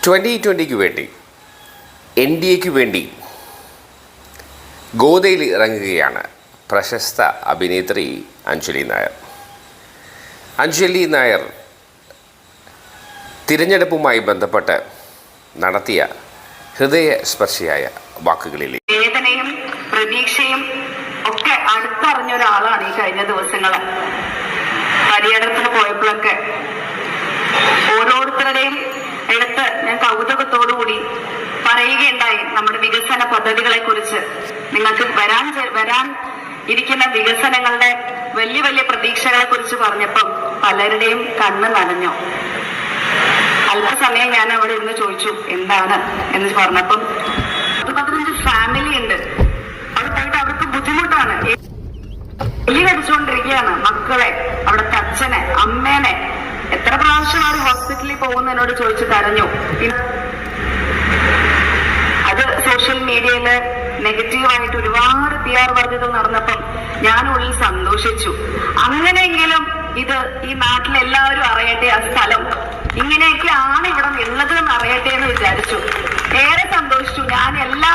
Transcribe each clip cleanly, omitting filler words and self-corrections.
2020 വേണ്ടി NDAക്ക് വേണ്ടി ഗോദയിൽ ഇറങ്ങുകയാണ് പ്രശസ്ത അഭിനേത്രി അഞ്ജലി നായർ. അഞ്ജലി നായർ തിരഞ്ഞെടുപ്പുമായി ബന്ധപ്പെട്ട് നടത്തിയ ഹൃദയസ്പർശിയായ വാക്കുകളിൽ വേദനയും പ്രതീക്ഷയും ഒക്കെ അടുത്തറിഞ്ഞ ഒരാളാണ് ഈ കഴിഞ്ഞ ദിവസങ്ങൾ പര്യടനത്തിന് പോയപ്പോഴൊക്കെ. ഓരോരുത്തരുടെയും എടുത്ത് ഞാൻ കൗതുകത്തോടുകൂടി പറയുകയുണ്ടായി നമ്മുടെ വികസന പദ്ധതികളെ കുറിച്ച്. നിങ്ങൾക്ക് വരാൻ ഇരിക്കുന്ന വികസനങ്ങളുടെ വലിയ വലിയ പ്രതീക്ഷകളെ കുറിച്ച് പറഞ്ഞപ്പം പലരുടെയും കണ്ണ് നനഞ്ഞു. അല്പസമയം ഞാൻ അവിടെ ഇരുന്ന് ചോദിച്ചു എന്താണ് എന്ന് പറഞ്ഞപ്പം 15 ഫാമിലി ഉണ്ട്. അവിടെ പോയിട്ട് അവർക്ക് ബുദ്ധിമുട്ടാണ്. എലി കടിച്ചുകൊണ്ടിരിക്കുകയാണ് മക്കളെ, അവിടുത്തെ അച്ഛനെ, അമ്മേനെ. എത്ര പ്രാവശ്യം അവർ ഹോസ്പിറ്റലിൽ പോകുന്നതിനോട് ചോദിച്ചു കരഞ്ഞു. അത് സോഷ്യൽ മീഡിയയില് നെഗറ്റീവായിട്ട് ഒരുപാട് PR വർക്കുകൾ നടന്നപ്പം ഞാൻ ഉള്ളിൽ സന്തോഷിച്ചു. അങ്ങനെയെങ്കിലും ഇത് ഈ നാട്ടിലെല്ലാവരും അറിയട്ടെ, ആ സ്ഥലം ഇങ്ങനെയൊക്കെയാണ് ഇവിടെ ഉള്ളത് എന്ന് അറിയട്ടെ എന്ന് വിചാരിച്ചു. ഏറെ സന്തോഷിച്ചു. ഞാൻ എല്ലാ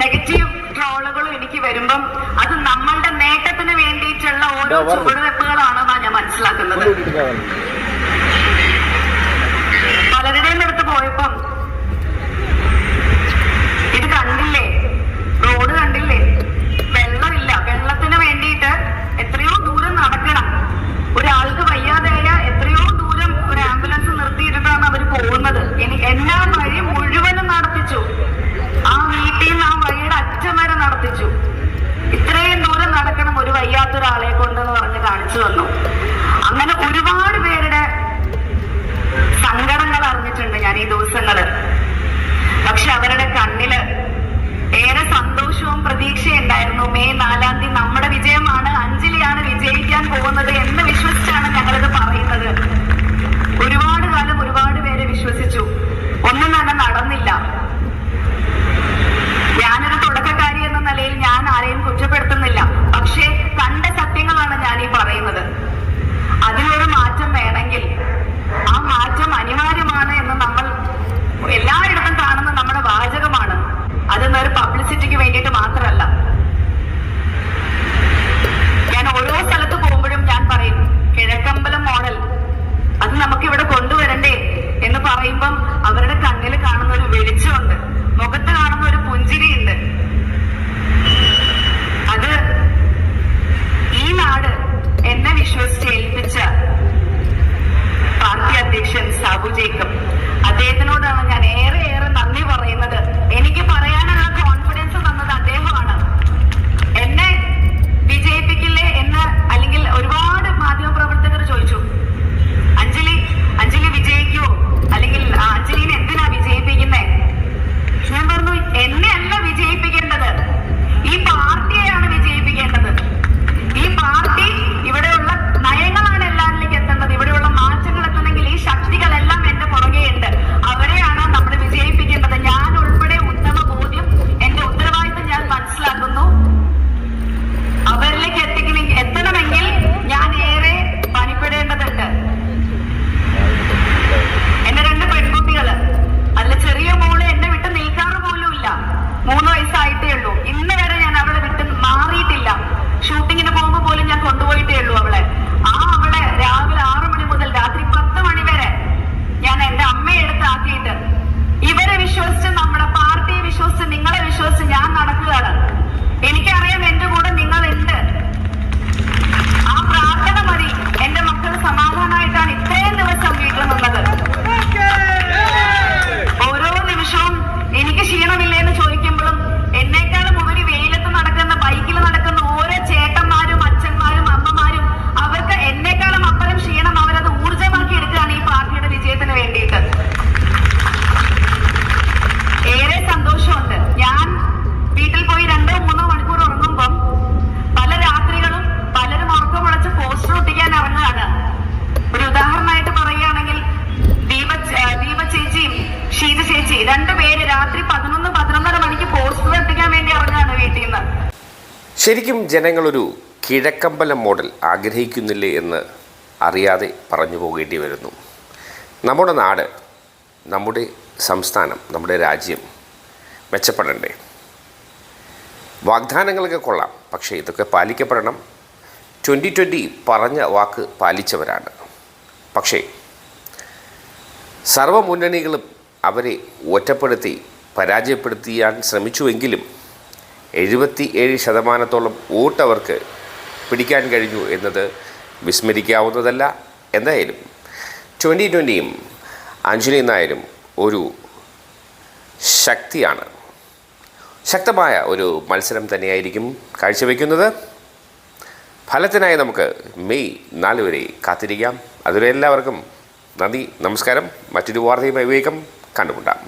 നെഗറ്റീവ് ട്രോളുകളും എനിക്ക് വരുമ്പം അത് നമ്മളുടെ നേട്ടത്തിന് വേണ്ടിയിട്ടുള്ള ഓരോ ചുവടുവെപ്പുകളാണെന്നാണ് ഞാൻ മനസ്സിലാക്കുന്നത്. പലരുടെയും അടുത്ത് പോയപ്പം ഇത് കണ്ടില്ലേ, റോഡ് കണ്ടില്ലേ, വെള്ളമില്ല, വെള്ളത്തിന് വേണ്ടിയിട്ട് എത്രയോ ദൂരം നടക്കണം. ഒരാൾക്ക് വയ്യാതായ എത്രയോ ദൂരം ഒരു ആംബുലൻസ് നിർത്തിയിട്ടാണ് അവർ പോകുന്നത്. എല്ലാ വഴി മുഴുവനും നടത്തിച്ചു. ആ വീട്ടിൽ നിന്ന് ആ വഴിയുടെ അറ്റം വരെ നടത്തിച്ചു. ഇത്രയും ദൂരം നടക്കണം ഒരു വയ്യാത്തൊരാളെ കൊണ്ടെന്ന് പറഞ്ഞ് കാണിച്ചു തന്നു. അങ്ങനെ ഒരുപാട് പേരുടെ സങ്കടങ്ങൾ അറിഞ്ഞിട്ടുണ്ട് ഞാൻ ഈ ദിവസങ്ങള്. പക്ഷെ അവരുടെ കണ്ണില് ഏറെ സന്തോഷവും പ്രതീക്ഷയും ഉണ്ടായിരുന്നു. മെയ് 4-ാം തീയതി നമ്മുടെ വിജയമാണ്, അഞ്ജലിയാണ് വിജയിക്കാൻ പോകുന്നത് എന്ന് വിശ്വസിച്ചാണ് ഞങ്ങളിത് പറയുന്നത്. ഒരുപാട് കാലം ഒരുപാട് പേരെ വിശ്വസിച്ചു. ഒന്നും തന്നെ നടന്നില്ല. ഞാനൊരു തുടക്കക്കാരി എന്ന നിലയിൽ ഞാൻ ആരെയും കുറ്റപ്പെടുത്തുന്നില്ല. പക്ഷേ കണ്ട സത്യങ്ങളാണ് ഞാൻ ഈ പറയുന്നത്. അതിനൊരു മാറ്റം വേണമെങ്കിൽ ആ മാറ്റം അനിവാര്യമാണ് എന്ന് നമ്മൾ എല്ലായിടത്തും കാണുന്ന നമ്മുടെ വാചകമാണ്. അതൊന്നൊരു പബ്ലിസിറ്റിക്ക് വേണ്ടിയിട്ട് മാത്രമല്ല. ഞാൻ ഓരോ സ്ഥലത്ത് പോകുമ്പോഴും ഞാൻ പറയും കിഴക്കമ്പലം മോഡൽ അത് നമുക്കിവിടെ കൊണ്ടുവരണ്ടേ എന്ന് പറയുമ്പം അവരുടെ കണ്ണിൽ കാണുന്ന ഒരു വെളിച്ചമുണ്ട്, മുഖത്ത് കാണുന്ന ഒരു പുഞ്ചിരിയുണ്ട്. അത് ഈ നാട് എന്നെ വിശ്വസിച്ച് ഏൽപ്പിച്ച പാർട്ടി അധ്യക്ഷൻ സാബു ജേക്കബ്, അദ്ദേഹത്തിനോടാണ് ഞാൻ ഏറെ നന്ദി പറയുന്നത്. എനിക്ക് പറയാനുള്ള കോൺഫിഡൻസ് തന്നത് അദ്ദേഹമാണ്. എന്നെ വിജയിപ്പിക്കില്ലേ എന്ന് അല്ലെങ്കിൽ ഒരുപാട് മാധ്യമപ്രവർത്തകർ ചോദിച്ചു, അഞ്ജലി വിജയിക്കുവോ, അല്ലെങ്കിൽ അഞ്ജലിനെ എന്തിനാ വിജയിപ്പിക്കുന്നേ? ഞാൻ പറഞ്ഞു എന്നെ അല്ല വിജയിപ്പിക്കേണ്ടത്, ഈ പാർട്ടിയെയാണ് വിജയിപ്പിക്കേണ്ടത്. ഈ പാർട്ടി ഇവിടെയുള്ള നയങ്ങളാണ് എല്ലാവരിലേക്ക് എത്തേണ്ടത്. ഇവിടെയുള്ള മാറ്റങ്ങൾ എത്തണമെങ്കിൽ ഈ ശക്തികളെല്ലാം എന്റെ പുറകെയുണ്ട്. അവരെയാണ് നമ്മൾ വിജയിപ്പിക്കേണ്ടത്. ഞാൻ ഉൾപ്പെടെ ഉത്തമ ബോധ്യം, എന്റെ ഉത്തരവാദിത്വം ഞാൻ മനസ്സിലാക്കുന്നു. അവരിലേക്ക് എത്തണമെങ്കിൽ ഞാൻ ഏറെ പണിപ്പെടേണ്ടതുണ്ട്. എന്റെ 2 പെൺകുട്ടികള്, അതിൽ ചെറിയ മോള് എന്നെ വിട്ട് നിൽക്കാറ് പോലും ഇല്ല. 3 വയസ്സായിട്ടേ ഉള്ളൂ. ഇന്ന് വരെ ഞാൻ അവളെ വിട്ട് മാറിയിട്ടില്ല. ഷൂട്ടിങ്ങിന് പോകുമ്പോൾ പോലും ഞാൻ കൊണ്ടുപോയിട്ടേ ഉള്ളൂ അവളെ. അവളെ രാവിലെ 6 മണി മുതൽ രാത്രി 10 മണി വരെ ഞാൻ എന്റെ അമ്മയെ എടുത്താക്കിയിട്ട് ഇവരെ വിശ്വസിച്ച്, നമ്മുടെ പാർട്ടിയെ വിശ്വസിച്ച്, നിങ്ങളെ വിശ്വസിച്ച് ഞാൻ നടക്കുകയാണ്. എനിക്കറിയാം എന്റെ കൂടെ നിങ്ങളുണ്ട്. ആ പ്രാർത്ഥന മതി. എന്റെ മക്കൾ സമാധാനമായിട്ടാണ് ഇത്രയും ദിവസം വീട്ടിൽ നിന്നത്. ഓരോ നിമിഷവും എനിക്ക് ക്ഷീണമില്ലേന്ന് ചോദിക്കുമ്പോഴും എന്നേക്കാളും ഉപരി വെയിലത്ത് നടക്കുന്ന, ബൈക്കിൽ നടക്കുന്ന ഓരോ ചേട്ടന്മാരും അച്ഛന്മാരും അമ്മമാരും അവർക്ക് എന്നേക്കാളും അപ്പുറം ക്ഷീണം അവരത് ഊർജ്ജമാക്കി എടുക്കുകയാണ് ഈ പാർട്ടിയുടെ വിജയത്തിന് വേണ്ടിയിട്ട്. ഏറെ സന്തോഷമുണ്ട്. ഞാൻ വീട്ടിൽ പോയി 2-3 മണിക്കൂർ ഉറങ്ങുമ്പം പല രാത്രികളും പലരും ഉറക്കമുളച്ച് പോസ്റ്റർ ഒട്ടിക്കാൻ ഇറങ്ങുകയാണ്. ഒരു ഉദാഹരണമായിട്ട് പറയുകയാണെങ്കിൽ ദീപ ചേച്ചിയും ഷീജ ചേച്ചി 2 പേര് രാത്രി 11-11:30 മണിക്ക് പോസ്റ്റർ ഒട്ടിക്കാൻ വേണ്ടി ഇറങ്ങുകയാണ് വീട്ടിൽ നിന്ന്. ശരിക്കും ജനങ്ങളൊരു കിഴക്കമ്പലം മോഡൽ ആഗ്രഹിക്കുന്നില്ലേ എന്ന് അറിയാതെ പറഞ്ഞു പോകേണ്ടി വരുന്നു. നമ്മുടെ നാട്, നമ്മുടെ സംസ്ഥാനം, നമ്മുടെ രാജ്യം മെച്ചപ്പെടണ്ടേ? വാഗ്ദാനങ്ങളൊക്കെ കൊള്ളാം, പക്ഷേ ഇതൊക്കെ പാലിക്കപ്പെടണം. 2020 പറഞ്ഞ വാക്ക് പാലിച്ചവരാണ്. പക്ഷേ സർവ്വമുന്നണികളും അവരെ ഒറ്റപ്പെടുത്തി പരാജയപ്പെടുത്തിയാൻ ശ്രമിച്ചുവെങ്കിലും 77% വോട്ട് അവർക്ക് പിടിക്കാൻ കഴിഞ്ഞു എന്നത് വിസ്മരിക്കാവുന്നതല്ല. എന്തായാലും 2020യും അഞ്ജലി നായരും ഒരു ശക്തിയാണ്. ശക്തമായ ഒരു മത്സരം തന്നെയായിരിക്കും കാഴ്ചവെക്കുന്നത്. ഫലത്തിനായി നമുക്ക് മെയ് 4 വരെ കാത്തിരിക്കാം. അതുവരെ എല്ലാവർക്കും നന്ദി, നമസ്കാരം. മറ്റൊരു വാർത്തയുമായി വേഗം കണ്ടുമുട്ടാം.